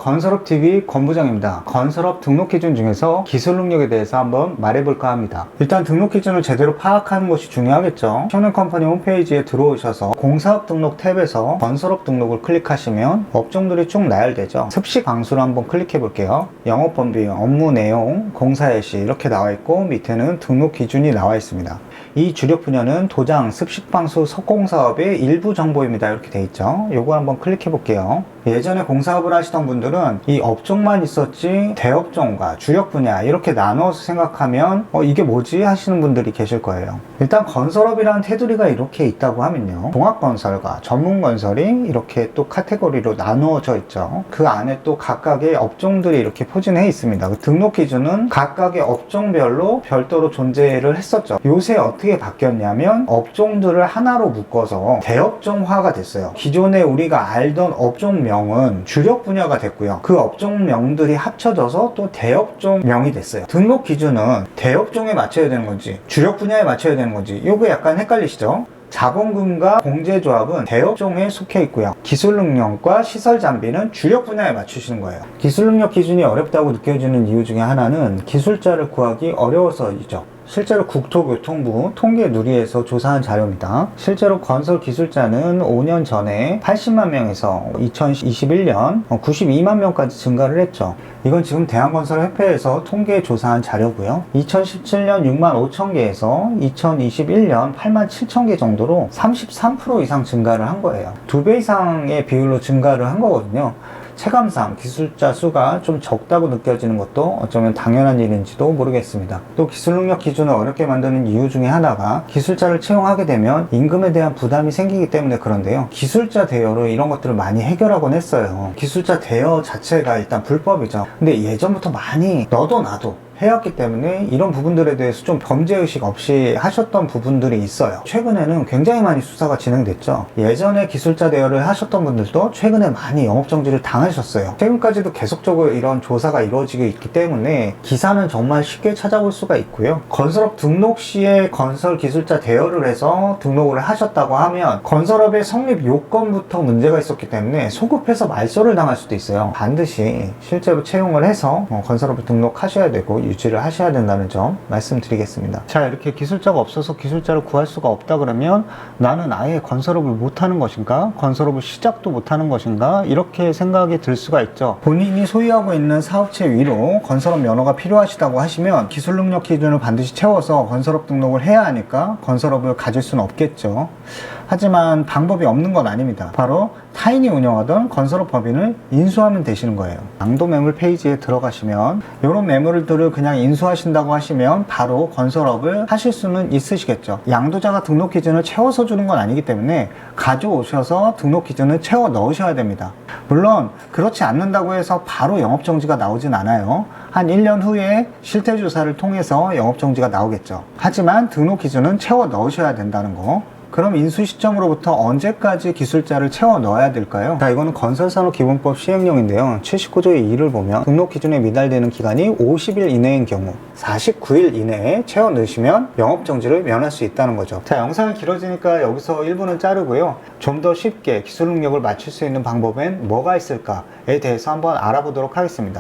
건설업TV 권부장입니다. 건설업 등록 기준 중에서 기술 능력에 대해서 한번 말해볼까 합니다. 일단 등록 기준을 제대로 파악하는 것이 중요하겠죠. 현행컴퍼니 홈페이지에 들어오셔서 공사업 등록 탭에서 건설업 등록을 클릭하시면 업종들이 쭉 나열되죠. 습식 방수를 한번 클릭해 볼게요. 영업범위, 업무 내용, 공사 예시 이렇게 나와 있고 밑에는 등록 기준이 나와 있습니다. 이 주력 분야는 도장, 습식방수, 석공사업의 일부 정보입니다. 이렇게 돼 있죠. 요거 한번 클릭해 볼게요. 예전에 공사업을 하시던 분들은 이 업종만 있었지 대업종과 주력 분야 이렇게 나눠서 생각하면 이게 뭐지 하시는 분들이 계실 거예요. 일단 건설업이라는 테두리가 이렇게 있다고 하면요, 종합건설과 전문건설이 이렇게 또 카테고리로 나누어져 있죠. 그 안에 또 각각의 업종들이 이렇게 포진해 있습니다. 등록 기준은 각각의 업종별로 별도로 존재를 했었죠. 요새 어떻게 바뀌었냐면 업종들을 하나로 묶어서 대업종화가 됐어요. 기존에 우리가 알던 업종명은 주력 분야가 됐고요. 그 업종명들이 합쳐져서 또 대업종명이 됐어요. 등록 기준은 대업종에 맞춰야 되는 건지 주력 분야에 맞춰야 되는 건지 요거 약간 헷갈리시죠? 자본금과 공제조합은 대업종에 속해 있고요. 기술능력과 시설장비는 주력 분야에 맞추시는 거예요. 기술능력 기준이 어렵다고 느껴지는 이유 중에 하나는 기술자를 구하기 어려워서이죠. 실제로 국토교통부 통계 누리에서 조사한 자료입니다. 실제로 건설 기술자는 5년 전에 80만 명에서 2021년 92만 명까지 증가를 했죠. 이건 지금 대한건설협회에서 통계 조사한 자료고요. 2017년 6만 5천 개에서 2021년 8만 7천 개 정도로 33% 이상 증가를 한 거예요. 2배 이상의 비율로 증가를 한 거거든요. 체감상 기술자 수가 좀 적다고 느껴지는 것도 어쩌면 당연한 일인지도 모르겠습니다. 또 기술능력 기준을 어렵게 만드는 이유 중에 하나가 기술자를 채용하게 되면 임금에 대한 부담이 생기기 때문에 그런데요, 기술자 대여로 이런 것들을 많이 해결하곤 했어요. 기술자 대여 자체가 일단 불법이죠. 근데 예전부터 많이 너도 나도 해왔기 때문에 이런 부분들에 대해서 좀 범죄의식 없이 하셨던 부분들이 있어요. 최근에는 굉장히 많이 수사가 진행됐죠. 예전에 기술자 대여를 하셨던 분들도 최근에 많이 영업정지를 당하셨어요. 최근까지도 계속적으로 이런 조사가 이루어지고 있기 때문에 기사는 정말 쉽게 찾아볼 수가 있고요. 건설업 등록 시에 건설 기술자 대여를 해서 등록을 하셨다고 하면 건설업의 성립 요건부터 문제가 있었기 때문에 소급해서 말소를 당할 수도 있어요. 반드시 실제로 채용을 해서 건설업을 등록하셔야 되고 유지를 하셔야 된다는 점 말씀드리겠습니다. 자, 이렇게 기술자가 없어서 기술자를 구할 수가 없다 그러면 나는 아예 건설업을 못하는 것인가? 건설업을 시작도 못하는 것인가? 이렇게 생각이 들 수가 있죠. 본인이 소유하고 있는 사업체 위로 건설업 면허가 필요하시다고 하시면 기술능력 기준을 반드시 채워서 건설업 등록을 해야 하니까 건설업을 가질 수는 없겠죠. 하지만 방법이 없는 건 아닙니다. 바로 타인이 운영하던 건설업 법인을 인수하면 되시는 거예요. 양도 매물 페이지에 들어가시면 이런 매물들을 그냥 인수하신다고 하시면 바로 건설업을 하실 수는 있으시겠죠. 양도자가 등록 기준을 채워서 주는 건 아니기 때문에 가져오셔서 등록 기준을 채워 넣으셔야 됩니다. 물론 그렇지 않는다고 해서 바로 영업정지가 나오진 않아요. 한 1년 후에 실태조사를 통해서 영업정지가 나오겠죠. 하지만 등록 기준은 채워 넣으셔야 된다는 거. 그럼 인수 시점으로부터 언제까지 기술자를 채워 넣어야 될까요? 자, 이거는 건설산업기본법 시행령인데요. 79조의 2를 보면 등록 기준에 미달되는 기간이 50일 이내인 경우 49일 이내에 채워 넣으시면 영업정지를 면할 수 있다는 거죠. 자, 영상이 길어지니까 여기서 1부는 자르고요. 좀 더 쉽게 기술 능력을 맞출 수 있는 방법엔 뭐가 있을까에 대해서 한번 알아보도록 하겠습니다.